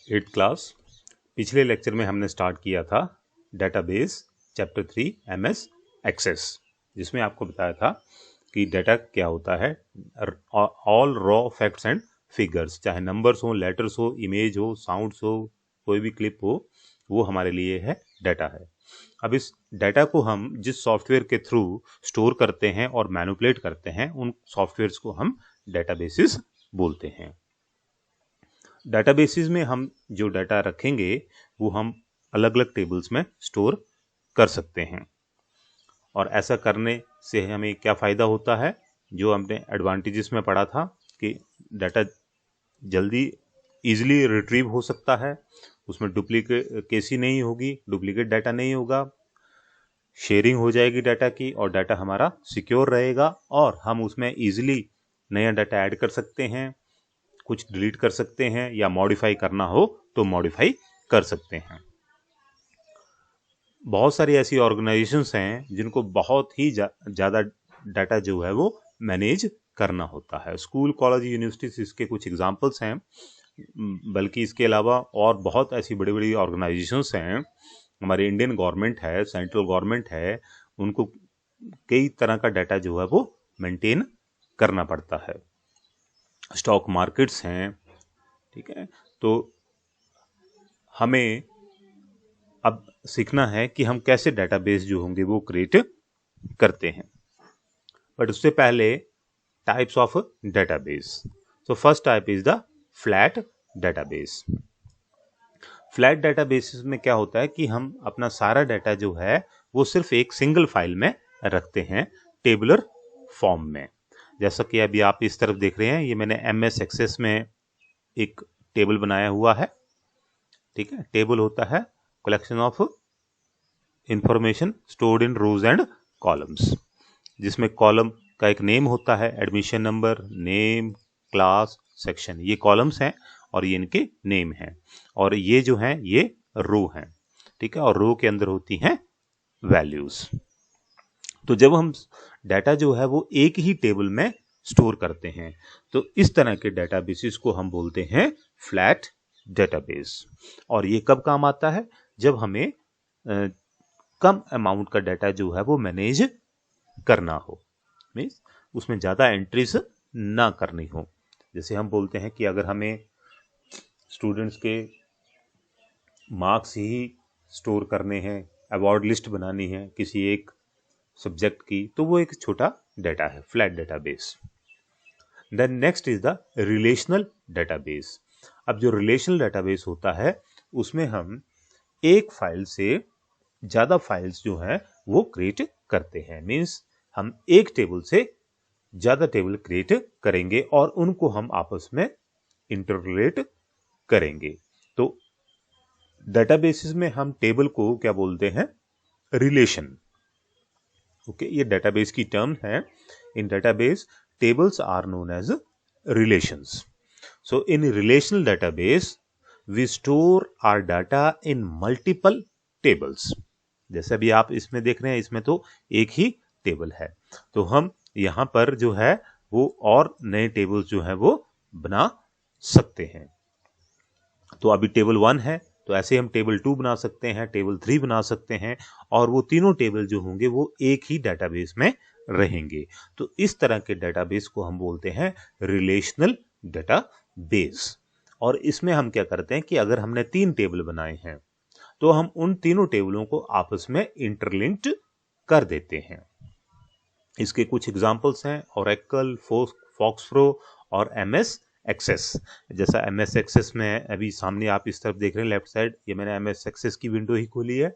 Eighth class. पिछले lecture में हमने स्टार्ट किया था डेटाबेस चैप्टर 3 एमएस एक्सेस, जिसमें आपको बताया था कि डेटा क्या होता है। All raw facts and figures, चाहे नंबर्स हो, लेटर्स हो, इमेज हो, साउंड्स हो, कोई भी क्लिप हो, वो हमारे लिए है डाटा है। अब इस डाटा को हम जिस सॉफ्टवेयर के थ्रू स्टोर करते हैं और मैनिपुलेट करते हैं, उन सॉफ्टवेयर्स को हम डेटाबेसेस बोलते हैं। डेटाबेसेस में हम जो डाटा रखेंगे वो हम अलग अलग टेबल्स में स्टोर कर सकते हैं। और ऐसा करने से हमें क्या फ़ायदा होता है, जो हमने एडवांटेजेस में पढ़ा था कि डाटा जल्दी इजीली रिट्रीव हो सकता है, उसमें डुप्लीकेसी नहीं होगी, डुप्लीकेट डाटा नहीं होगा, शेयरिंग हो जाएगी डाटा की, और डाटा हमारा सिक्योर रहेगा और हम उसमें इजीली नया डाटा ऐड कर सकते हैं, कुछ डिलीट कर सकते हैं, या मॉडिफाई करना हो तो मॉडिफाई कर सकते हैं। बहुत सारी ऐसी ऑर्गेनाइजेशंस हैं जिनको बहुत ही ज़्यादा डाटा जो है वो मैनेज करना होता है। स्कूल, कॉलेज, यूनिवर्सिटीज इसके कुछ एग्जांपल्स हैं, बल्कि इसके अलावा और बहुत ऐसी बड़ी बड़ी ऑर्गेनाइजेशंस हैं। हमारी इंडियन गवर्नमेंट है, सेंट्रल गवर्नमेंट है, उनको कई तरह का डाटा जो है वो मेंटेन करना पड़ता है। स्टॉक मार्केट्स हैं, ठीक है। तो हमें अब सीखना है कि हम कैसे डेटाबेस जो होंगे वो क्रिएट करते हैं। बट उससे पहले types of database. So first type is the flat database. Flat database में क्या होता है कि हम अपना सारा डाटा जो है वो सिर्फ एक सिंगल फाइल में रखते हैं, टेबुलर फॉर्म में। जैसा कि अभी आप इस तरफ देख रहे हैं, ये मैंने एमएस एक्सेस में एक टेबल बनाया हुआ है, ठीक है। टेबल होता है collection of information stored in rows and columns, जिसमें कॉलम का एक नेम होता है, admission number, name, class, section, ये कॉलम्स हैं और ये इनके नेम हैं। और ये जो हैं ये रो हैं, ठीक है। और रो के अंदर होती हैं वैल्यूज। तो जब हम डाटा जो है वो एक ही टेबल में स्टोर करते हैं, तो इस तरह के डेटाबेसेस को हम बोलते हैं फ्लैट डेटाबेस। और ये कब काम आता है, जब हमें कम अमाउंट का डाटा जो है वो मैनेज करना हो, मीन्स उसमें ज़्यादा एंट्रीज ना करनी हो। जैसे हम बोलते हैं कि अगर हमें स्टूडेंट्स के मार्क्स ही स्टोर करने हैं, अवार्ड लिस्ट बनानी है किसी एक सब्जेक्ट की, तो वो एक छोटा डाटा है, flat database. Then next is the relational database. अब जो रिलेशनल डेटाबेस होता है उसमें हम एक फाइल से ज़्यादा फाइल्स जो हैं वो क्रिएट करते हैं। मीन्स हम एक टेबल से ज़्यादा टेबल क्रिएट करेंगे और उनको हम आपस में इंटररिलेट करेंगे। तो डेटाबेसेस में हम टेबल को क्या बोलते हैं, रिलेशन। ओके, ये डेटाबेस की टर्म है। इन database tables are known as relations. So in relational database we store our data in multiple tables. जैसे अभी आप इसमें देख रहे हैं, इसमें तो एक ही टेबल है, तो हम यहाँ पर जो है वो और नए टेबल्स जो है वो बना सकते हैं। तो अभी टेबल 1 है, तो ऐसे हम टेबल 2 बना सकते हैं, टेबल 3 बना सकते हैं, और वो तीनों टेबल जो होंगे वो एक ही डेटाबेस में रहेंगे। तो इस तरह के डेटाबेस को हम बोलते हैं रिलेशनल डेटाबेस। और इसमें हम क्या करते हैं कि अगर हमने 3 टेबल बनाए हैं तो हम उन तीनों टेबलों को आपस में इंटरलिंक्ड कर देते हैं। इसके कुछ एग्जांपल्स हैं, ओरेकल, फॉक्सप्रो और एमएस एक्सेस। जैसा एमएस एक्सेस में अभी सामने आप इस तरफ देख रहे हैं लेफ्ट साइड, ये मैंने एमएस एक्सेस की विंडो ही खोली है,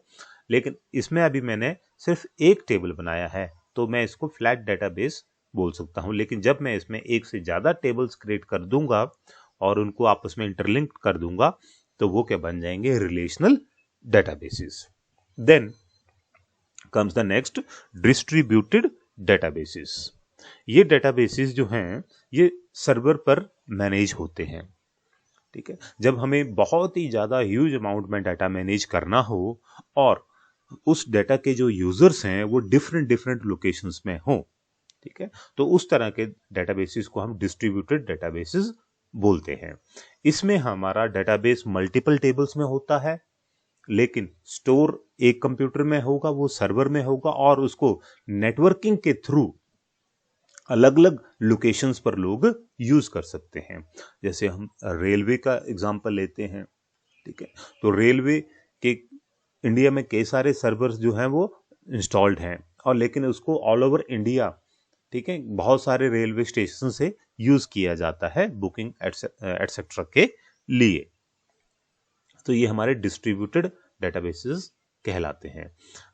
लेकिन इसमें अभी मैंने सिर्फ एक टेबल बनाया है, तो मैं इसको फ्लैट डेटाबेस बोल सकता हूं। लेकिन जब मैं इसमें एक से ज़्यादा टेबल्स क्रिएट कर दूंगा और उनको आपस में इंटरलिंक कर दूंगा, तो वो क्या बन जाएंगे, relational databases. Then comes the next, distributed databases. ये डेटाबेसेस जो हैं ये सर्वर पर मैनेज होते हैं, ठीक है। जब हमें बहुत ही ज़्यादा ह्यूज अमाउंट में डाटा मैनेज करना हो और उस डाटा के जो यूजर्स हैं वो डिफरेंट डिफरेंट लोकेशंस में हों, ठीक है, तो उस तरह के डेटाबेसेस को हम डिस्ट्रीब्यूटेड डेटाबेसेस बोलते हैं। इसमें हमारा डेटाबेस मल्टीपल टेबल्स में होता है, लेकिन स्टोर एक कंप्यूटर में होगा, वो सर्वर में होगा, और उसको नेटवर्किंग के थ्रू अलग अलग लोकेशंस पर लोग यूज कर सकते हैं। जैसे हम रेलवे का एग्जांपल लेते हैं, ठीक है, तो रेलवे के इंडिया में कई सारे सर्वर्स जो हैं वो इंस्टॉल्ड हैं, और लेकिन उसको ऑल ओवर इंडिया, ठीक है, बहुत सारे रेलवे स्टेशन से यूज किया जाता है बुकिंग एटसेट्रा के लिए। तो ये हमारे डिस्ट्रीब्यूटेड डेटाबेसेस कहलाते हैं।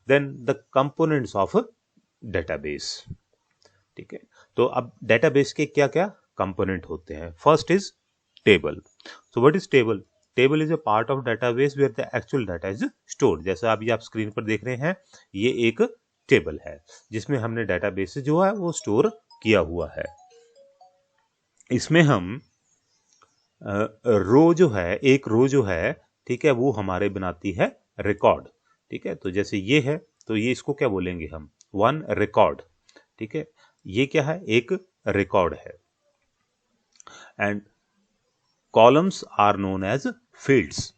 Then the components of database, ठीक है, तो अब डेटाबेस के क्या क्या कंपोनेंट होते हैं। First is table. So what is table? Table is a part of database where the actual data is stored. जैसा अभी आप स्क्रीन पर देख रहे हैं, ये एक टेबल है जिसमें हमने डेटाबेस जो है वो स्टोर किया हुआ है। इसमें हम रो जो है, एक रो जो है, ठीक है, वो हमारे बनाती है रिकॉर्ड, ठीक है। तो जैसे ये है, तो ये इसको क्या बोलेंगे हम? वन रिकॉर्ड, ठीक है। ये क्या है? एक रिकॉर्ड है। And columns are known as fields,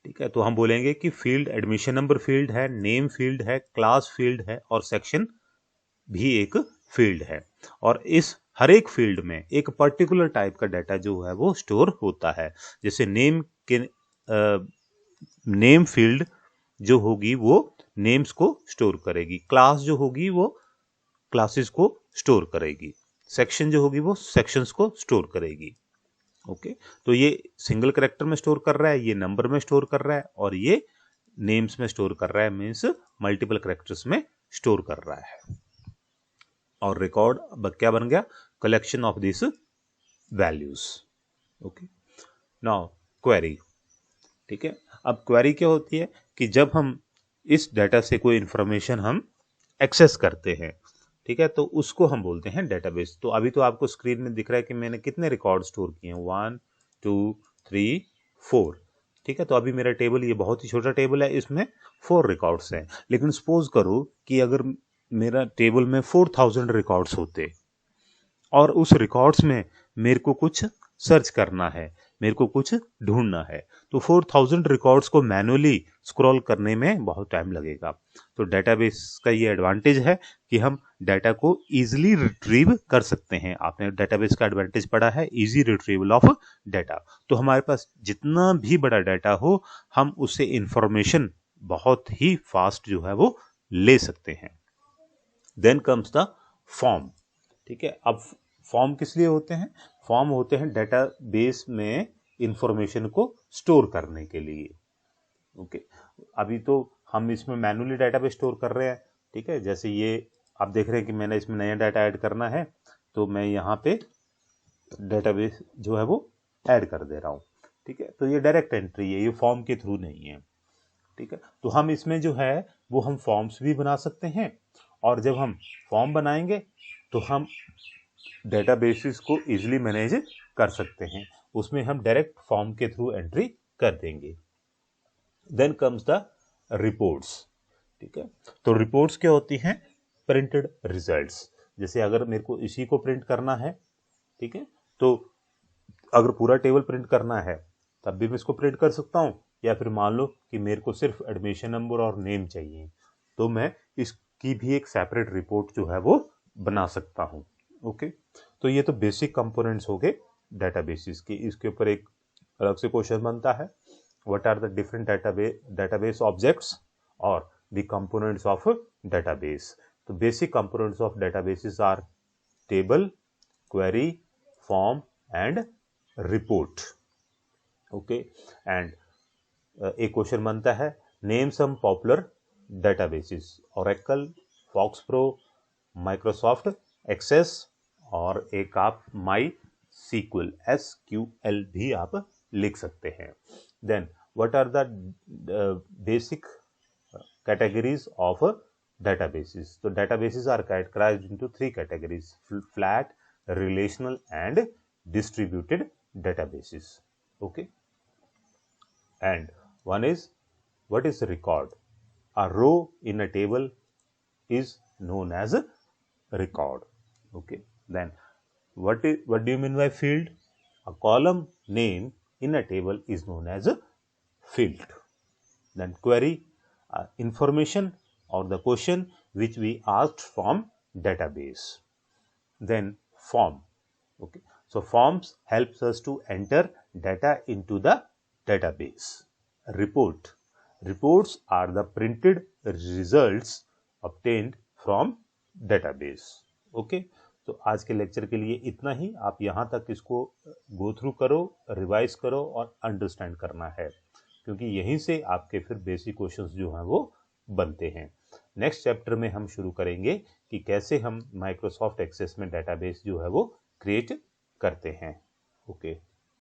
ठीक है। तो हम बोलेंगे कि फील्ड एडमिशन नंबर फील्ड है, नेम फील्ड है, क्लास फील्ड है, और सेक्शन भी एक फील्ड है। और इस हर एक फील्ड में एक पर्टिकुलर टाइप का डाटा जो है वो स्टोर होता है। जैसे नेम के नेम फील्ड जो होगी वो नेम्स को स्टोर करेगी, क्लास जो होगी वो क्लासेस को स्टोर करेगी, सेक्शन जो होगी वो सेक्शंस को स्टोर करेगी। ओके, तो ये सिंगल कैरेक्टर में स्टोर कर रहा है, ये नंबर में स्टोर कर रहा है, और ये नेम्स में स्टोर कर रहा है, मीन्स मल्टीपल कैरेक्टर्स में स्टोर कर रहा है। और रिकॉर्ड अब क्या बन गया? Collection of this values. Okay, now query, ठीक है। अब क्वेरी क्या होती है कि जब हम इस डाटा से कोई इंफॉर्मेशन हम एक्सेस करते हैं, ठीक है, तो उसको हम बोलते हैं डेटाबेस। तो अभी तो आपको स्क्रीन में दिख रहा है कि मैंने कितने रिकॉर्ड स्टोर किए हैं, 1 2 3 4, ठीक है। तो अभी मेरा टेबल ये बहुत ही छोटा टेबल है, इसमें 4 रिकॉर्ड्स हैं। लेकिन सपोज करो कि अगर मेरा टेबल में 4000 रिकॉर्ड्स होते, और उस रिकॉर्ड्स में मेरे को कुछ सर्च करना है, मेरे को कुछ ढूंढना है, तो 4000 रिकॉर्ड्स को मैनुअली स्क्रॉल करने में बहुत टाइम लगेगा। तो डेटाबेस का ये एडवांटेज है कि हम डाटा को इजीली रिट्रीव कर सकते हैं। आपने डेटाबेस का एडवांटेज पढ़ा है, इजी रिट्रीवल ऑफ डाटा। तो हमारे पास जितना भी बड़ा डाटा हो, हम उससे इंफॉर्मेशन बहुत ही फास्ट जो है वो ले सकते हैं। देन कम्स द फॉर्म, ठीक है। अब फॉर्म किस लिए होते हैं? फॉर्म होते हैं डेटाबेस में इंफॉर्मेशन को स्टोर करने के लिए। ओके, अभी तो हम इसमें मैनुअली डेटाबेस स्टोर कर रहे हैं, ठीक है। जैसे ये आप देख रहे हैं कि मैंने इसमें नया डाटा ऐड करना है, तो मैं यहाँ पे डेटाबेस जो है वो ऐड कर दे रहा हूँ, ठीक है। तो ये डायरेक्ट एंट्री है, ये फॉर्म के थ्रू नहीं है, ठीक है। तो हम इसमें जो है वो हम फॉर्म्स भी बना सकते हैं, और जब हम फॉर्म बनाएंगे तो हम डेटाबेसेस को इजीली मैनेज कर सकते हैं। उसमें हम डायरेक्ट फॉर्म के थ्रू एंट्री कर देंगे। देन कम्स द रिपोर्ट्स, ठीक है। तो रिपोर्ट्स क्या होती हैं? Printed results. जैसे अगर मेरे को इसी को प्रिंट करना है, ठीक है, तो अगर पूरा टेबल प्रिंट करना है तब भी मैं इसको प्रिंट कर सकता हूँ, या फिर मान लो कि मेरे को सिर्फ एडमिशन नंबर और नेम चाहिए, तो मैं इसकी भी एक सेपरेट रिपोर्ट जो है वो बना सकता हूँ। ओके, तो ये तो बेसिक कंपोनेंट्स हो गए डेटाबेसिस के। इसके ऊपर एक अलग से क्वेश्चन बनता है, what are the different database objects और द कंपोनेंट्स ऑफ डेटाबेस। तो basic components of databases are table, query, form and report. Okay, and एक क्वेश्चन बनता है, name some popular databases, Oracle, FoxPro, Microsoft Access, और एक आप माई sequel SQL भी आप लिख सकते हैं। Then what are the basic categories of databases. So databases are categorized into 3 categories: flat, relational and distributed databases. Okay, and one is, what is a record? A row in a table is known as a record. Okay, then what do you mean by field? A column name in a table is known as a field. Then query information or the question which we asked from database. Then form. Okay, so forms helps us to enter data into the database. Report. Reports are the printed results obtained from database. Okay, तो आज के lecture के लिए इतना ही. आप यहाँ तक इसको गो थ्रू करो, रिवाइज करो और अंडरस्टैंड करना है, क्योंकि यहीं से आपके फिर बेसिक क्वेश्चंस जो हैं वो बनते हैं. नेक्स्ट चैप्टर में हम शुरू करेंगे कि कैसे हम माइक्रोसॉफ्ट एक्सेस में डेटाबेस जो है वो क्रिएट करते हैं. ओके.